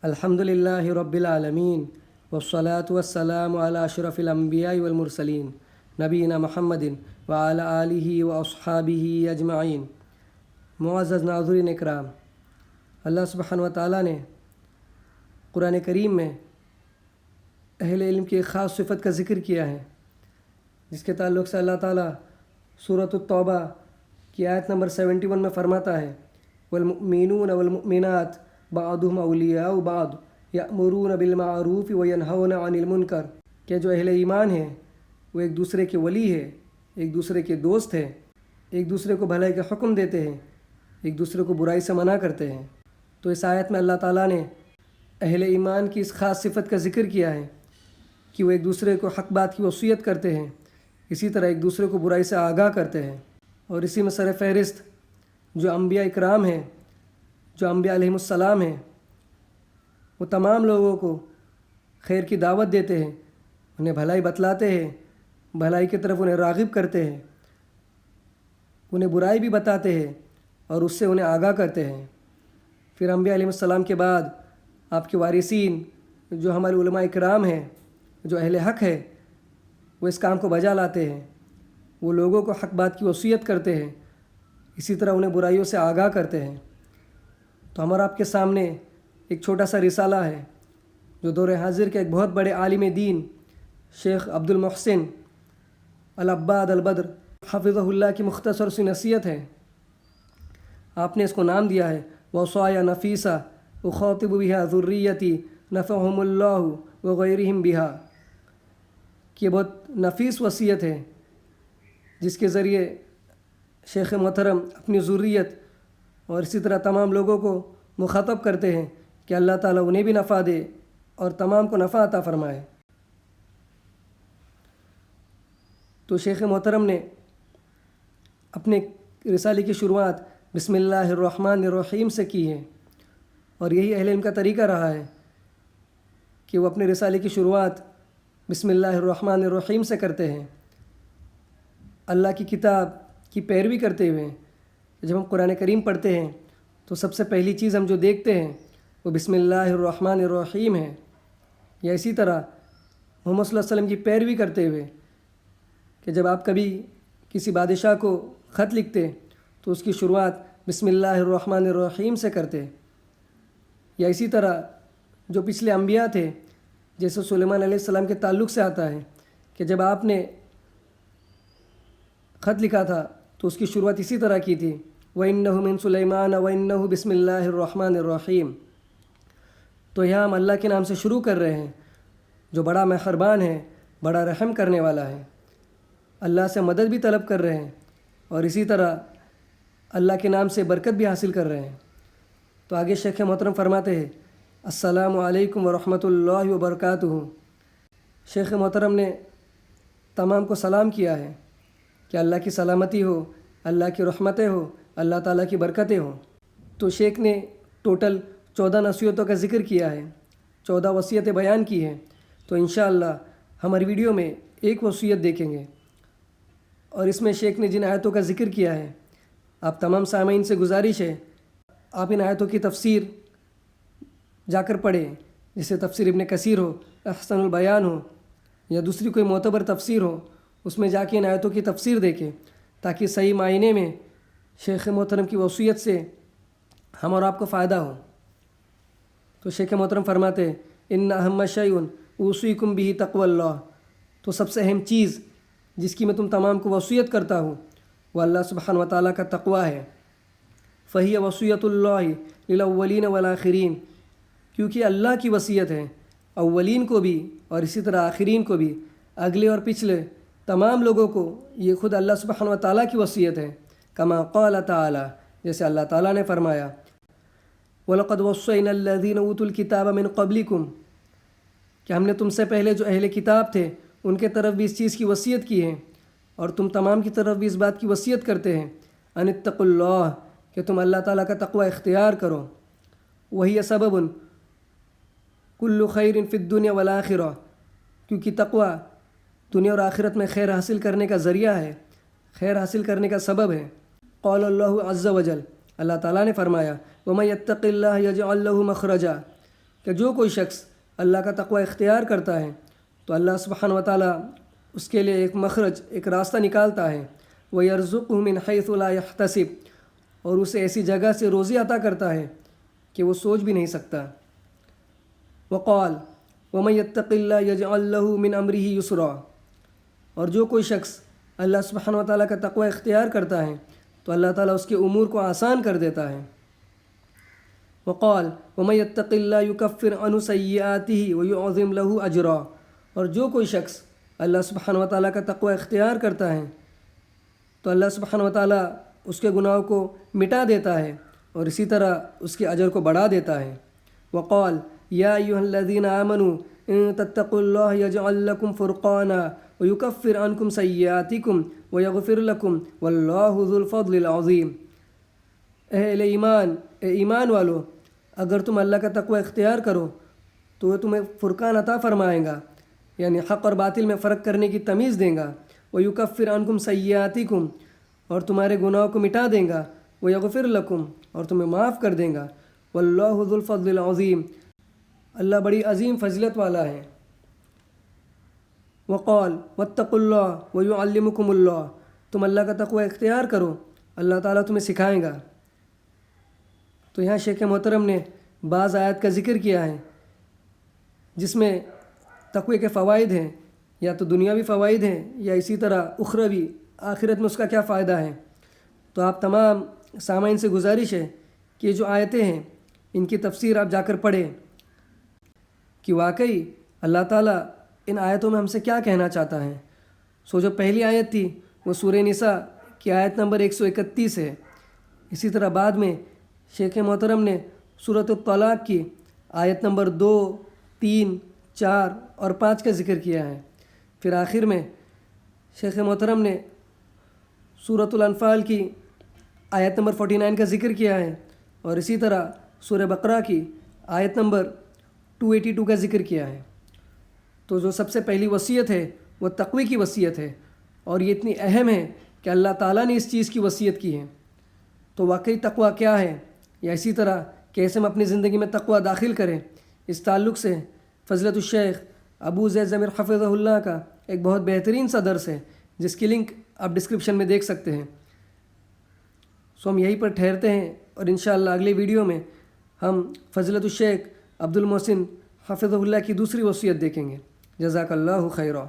الحمدللہ رب العالمین والصلاة والسلام علی اشرف الانبیاء والمرسلین نبینا محمد وعلی آلہ واصحابہ اجمعین۔ معزز ناظرین اکرام، اللہ سبحانہ وتعالیٰ نے قرآن کریم میں اہل علم کی ایک خاص صفت کا ذکر کیا ہے، جس کے تعلق سے اللہ تعالیٰ سورۃ التوبہ کی آیت نمبر 71 میں فرماتا ہے: والمؤمنون والمؤمنات بعضهم اولیاء بعض یأمرون بالمعروف وینہون عن المنکر، کہ جو اہل ایمان ہیں وہ ایک دوسرے کے ولی ہیں، ایک دوسرے کے دوست ہیں، ایک دوسرے کو بھلائی کا حکم دیتے ہیں، ایک دوسرے کو برائی سے منع کرتے ہیں۔ تو اس آیت میں اللہ تعالیٰ نے اہل ایمان کی اس خاص صفت کا ذکر کیا ہے کہ وہ ایک دوسرے کو حق بات کی وصیت کرتے ہیں، اسی طرح ایک دوسرے کو برائی سے آگاہ کرتے ہیں۔ اور اسی میں سر فہرست جو انبیاء اکرام ہیں، جو انبیاء علیہم السلام ہیں، وہ تمام لوگوں کو خیر کی دعوت دیتے ہیں، انہیں بھلائی بتلاتے ہیں، بھلائی کی طرف انہیں راغب کرتے ہیں، انہیں برائی بھی بتاتے ہیں اور اس سے انہیں آگاہ کرتے ہیں۔ پھر انبیاء علیہم السلام کے بعد آپ کے وارثین جو ہمارے علماء اکرام ہیں، جو اہل حق ہے، وہ اس کام کو بجا لاتے ہیں، وہ لوگوں کو حق بات کی وصیت کرتے ہیں، اسی طرح انہیں برائیوں سے آگاہ کرتے ہیں۔ تو ہمارا آپ کے سامنے ایک چھوٹا سا رسالہ ہے جو دور حاضر کے ایک بہت بڑے عالم دین شیخ عبد المحسن العباد البدر حفظہ اللہ کی مختصر سی نصیحت ہے۔ آپ نے اس کو نام دیا ہے وصایا نفیسہ اخاطب بہا ذریتی نفعہم اللہ وغیرہم بہا، کہ یہ بہت نفیس وصیت ہے جس کے ذریعے شیخ محترم اپنی ذریت اور اسی طرح تمام لوگوں کو مخاطب کرتے ہیں کہ اللہ تعالیٰ انہیں بھی نفع دے اور تمام کو نفع عطا فرمائے۔ تو شیخ محترم نے اپنے رسالے کی شروعات بسم اللہ الرحمن الرحیم سے کی ہے، اور یہی اہل علم کا طریقہ رہا ہے کہ وہ اپنے رسالے کی شروعات بسم اللہ الرحمن الرحیم سے کرتے ہیں، اللہ کی کتاب کی پیروی کرتے ہوئے۔ جب ہم قرآن کریم پڑھتے ہیں تو سب سے پہلی چیز ہم جو دیکھتے ہیں وہ بسم اللہ الرحمن الرحیم ہے، یا اسی طرح محمد صلی اللہ علیہ وسلم کی پیروی کرتے ہوئے کہ جب آپ کبھی کسی بادشاہ کو خط لکھتے تو اس کی شروعات بسم اللہ الرحمن الرحیم سے کرتے، یا اسی طرح جو پچھلے انبیاء تھے جیسے سلیمان علیہ السلام کے تعلق سے آتا ہے کہ جب آپ نے خط لکھا تھا تو اس کی شروعات اسی طرح کی تھی وَإِنَّهُ مِن سُلَيْمَانَ وَإِنَّهُ بِسْمِ اللَّهِ الرَّحْمَنِ الرَّحِيمِ۔ تو یہاں ہم اللہ کے نام سے شروع کر رہے ہیں جو بڑا مہربان ہے، بڑا رحم کرنے والا ہے۔ اللہ سے مدد بھی طلب کر رہے ہیں اور اسی طرح اللہ کے نام سے برکت بھی حاصل کر رہے ہیں۔ تو آگے شیخ محترم فرماتے ہیں: السلام علیکم ورحمۃ اللہ وبرکاتہ۔ شیخ محترم نے تمام کو سلام کیا ہے کہ اللہ کی سلامتی ہو، اللہ کی رحمتیں ہو، اللہ تعالیٰ کی برکتیں ہوں۔ تو شیخ نے ٹوٹل 14 نصیحتوں کا ذکر کیا ہے، 14 وصیتیں بیان کی ہیں۔ تو انشاءاللہ ہماری ویڈیو میں ایک وصیت دیکھیں گے، اور اس میں شیخ نے جن آیتوں کا ذکر کیا ہے، آپ تمام سامعین سے گزارش ہے آپ ان آیتوں کی تفسیر جا کر پڑھیں، جیسے تفسیر ابن کثیر ہو، احسن البیان ہو، یا دوسری کوئی معتبر تفسیر ہو، اس میں جا کے ان آیتوں کی تفسیر دیکھیں تاکہ صحیح معنی میں شیخ محترم کی وصیت سے ہم اور آپ کو فائدہ ہو۔ تو شیخ محترم فرماتے ہیں: ان اہم شیء اوصیکم بہ تقوی اللہ۔ تو سب سے اہم چیز جس کی میں تم تمام کو وصیت کرتا ہوں وہ اللہ سبحانہ وتعالیٰ کا تقوی ہے۔ فہی وصیت اللہ للاولین والآخرین، کیونکہ اللہ کی وصیت ہے اولین کو بھی اور اسی طرح آخرین کو بھی، اگلے اور پچھلے تمام لوگوں کو یہ خود اللہ سبحانہ وتعالیٰ کی وصیت ہے۔ کما قال تعالیٰ، جیسے اللہ تعالیٰ نے فرمایا: وَلَقَدْ وَصَّيْنَا الَّذِينَ أُوتُوا الْكِتَابَ مِن قَبْلِكُمْ، کہ ہم نے تم سے پہلے جو اہل کتاب تھے ان کے طرف بھی اس چیز کی وصیت کی ہے، اور تم تمام کی طرف بھی اس بات کی وصیت کرتے ہیں ان اتقوا اللہ، کہ تم اللہ تعالیٰ کا تقوی اختیار کرو۔ وہی سبب کل خیر فی الدنیا والآخرہ، کیونکہ تقوی دنیا اور آخرت میں خیر حاصل کرنے کا ذریعہ ہے، خیر حاصل کرنے کا سبب ہے۔ قال اللہ عز وجل، اللہ تعالیٰ نے فرمایا: وَمَن يَتَّقِ اللَّهَ يَجْعَلْ لَهُ مَخْرَجًا، کہ جو کوئی شخص اللہ کا تقوی اختیار کرتا ہے تو اللہ سبحانہ و تعالیٰ اس کے لیے ایک مخرج، ایک راستہ نکالتا ہے. وَيَرْزُقْهُ مِنْ حَيْثُ لَا يَحْتَسِبُ، اور اسے ایسی جگہ سے روزی عطا کرتا ہے کہ وہ سوچ بھی نہیں سکتا. وقال وَمَن يَتَّقِ اللَّهَ يَجْعَل لَّهُ مِنْ أَمْرِهِ يُسْرًا، اور جو کوئی شخص اللہ سبحانہ و تعالیٰ کا تقوی اختیار کرتا ہے تو اللہ تعالیٰ اس کے امور کو آسان کر دیتا ہے. وقال وَمَن يَتَّقِ اللَّهَ يُكَفِّرْ عَنْهُ سَيِّئَاتِهِ وَيُعْظِمْ لَهُ أَجْرًا، اور جو کوئی شخص اللہ سبحانہ و تعالیٰ کا تقوی اختیار کرتا ہے تو اللہ سبحانہ و تعالیٰ اس کے گناہوں کو مٹا دیتا ہے اور اسی طرح اس کے اجر کو بڑھا دیتا ہے. وقال یا ایھا الذین آمنوا ان تتقوا اللہ یجعل لکم فرقانا ویکفر عنکم سیئاتکم ویغفر لکم واللہ ذو الفضل العظیم. اہل ایمان، اے ایمان والو، اگر تم اللہ کا تقوی اختیار کرو تو وہ تمہیں فرقان عطا فرمائیں گا، یعنی حق اور باطل میں فرق کرنے کی تمیز دیں گا. وَيُكَفِّرْ عَنْكُمْ سَيِّئَاتِكُمْ، اور تمہارے گناہوں کو مٹا دیں گا. وَيَغْفِرْ لَكُمْ، اور تمہیں معاف کر دیں گا. وَاللَّهُ ذُو الْفَضْلِ الْعَظِيمِ، اللہ بڑی عظیم فضیلت والا ہے. وقال وَاتَّقُوا اللَّهَ وَيُعَلِّمُكُمُ اللَّهُ، تم اللہ کا تقوی اختیار کرو، اللہ تعالیٰ تمہیں سکھائیں گا. تو یہاں شیخ محترم نے بعض آیات کا ذکر کیا ہے جس میں تقوی کے فوائد ہیں، یا تو دنیاوی فوائد ہیں یا اسی طرح اخروی، آخرت میں اس کا کیا فائدہ ہے. تو آپ تمام سامعین سے گزارش ہے کہ یہ جو آیتیں ہیں ان کی تفسیر آپ جا کر پڑھیں کہ واقعی اللہ تعالیٰ ان آیتوں میں ہم سے کیا کہنا چاہتا ہے. جو پہلی آیت تھی وہ سورہ نساء کی آیت نمبر 131 ہے. اسی طرح بعد میں شیخ محترم نے سورۃ الطلاق کی آیت نمبر 2، 3، 4 اور 5 کا ذکر کیا ہے. پھر آخر میں شیخ محترم نے سورۃ الانفال کی آیت نمبر 49 کا ذکر کیا ہے، اور اسی طرح سورہ بقرہ کی آیت نمبر 282 کا ذکر کیا ہے. تو جو سب سے پہلی وصیت ہے وہ تقوی کی وصیت ہے، اور یہ اتنی اہم ہے کہ اللہ تعالیٰ نے اس چیز کی وصیت کی ہے. تو واقعی تقوی کیا ہے، یا اسی طرح کیسے ہم اپنی زندگی میں تقوی داخل کریں، اس تعلق سے فضیلت الشیخ ابو زید ضمیر حفظہ اللہ کا ایک بہت بہترین سا درس ہے جس کی لنک آپ ڈسکرپشن میں دیکھ سکتے ہیں. ہم یہیں پر ٹھہرتے ہیں، اور انشاءاللہ اگلی ویڈیو میں ہم فضیلت الشیخ عبد المحسن حفظہ اللہ کی دوسری وصیت دیکھیں گے. جزاک اللہ خیرا.